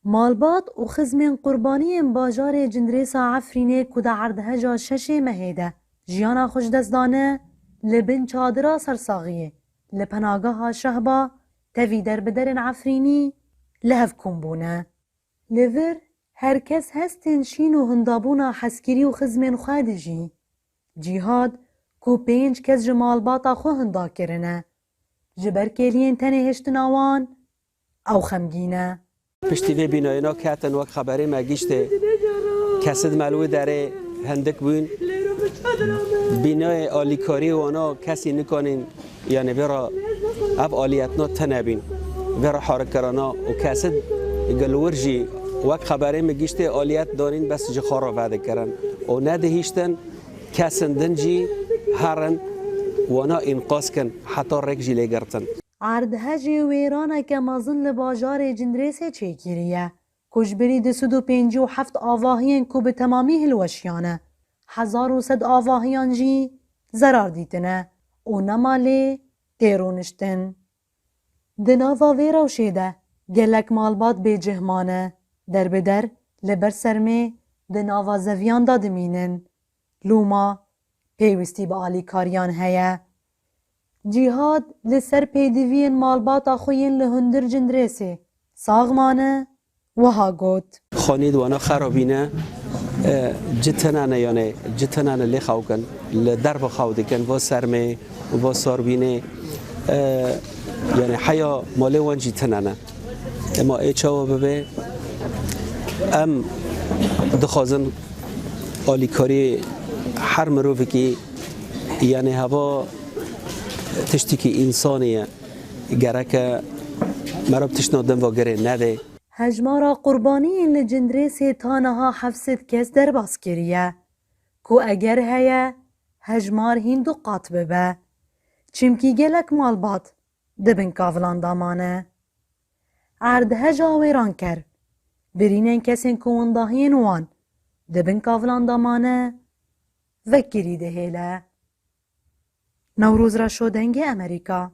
مالبات و خزمین قربانی باجار جندریسا عفرینه کدا عردهجا شش مهیده جیانا خوش دزدانه لبن چادرا سرساغیه لپناگاها شهبا توی در بدرن عفرینی لهف کنبونه لور هرکس هستن شین و هندابونا حسکری و خزمین خادجی جیهاد کو 5 کس جمالباتا خو هندا کرنه جبر کلین تنه هشتناوان او خمگینه پشتی وی بیناینا کاتن وقت خبری ما گیشته کسد ملوی داره هندک بوین بینای آلیکاری و آنا کسی نکنین یعنی برا اب آلیتنا تنبین برا حرکرانا و کسد گلورجی وقت خبری ما گیشته آلیت دارین بس جی خارا وعده کرن و ندهیشتن کسندن جی هرن و آنا انقاس کن حتی رک جی لگرتن عردهجی ویرانه که مازن لباجار جندریسه چیکیریه کجبری 257 آواهین کو به تمامی هلوشیانه 1100 آواهیان جی زرار دیتنه او نماله تیرونشتن دناوا ویراو شیده گلک مالبات بی جهمانه در بدر لبر سرمه دناوا زویان دادمینن لوما پیوستی با آلی کاریان هیه جیهاد لسر پیدوین مالباتا خوین لهندر جندریسه ساغمانه وها گوت خانید وانا خرابینه جتنانه یعنی جتنانه لی خواهکن لدرب خواهدکن و سرمه و ساربینه یعنی حیا مالی وان جتنانه اما ایچاو ببه ام دخوازن آلیکاری هر مروفی که یعنی هوا تشتی که انسانیه گره که مرا بتشنادن و گره نده هجمارا قربانی این لجندریسه تانها 700 کس در باس کریه کو اگر هیا هجمار هندو قات ببه چمکی گلک مالبات دبن کافلان دامانه عردهجا ویران کر برینن کسین کوانداهین وان دبن کافلان دامانه وکری دهیله نوروز را شدنگ امریکا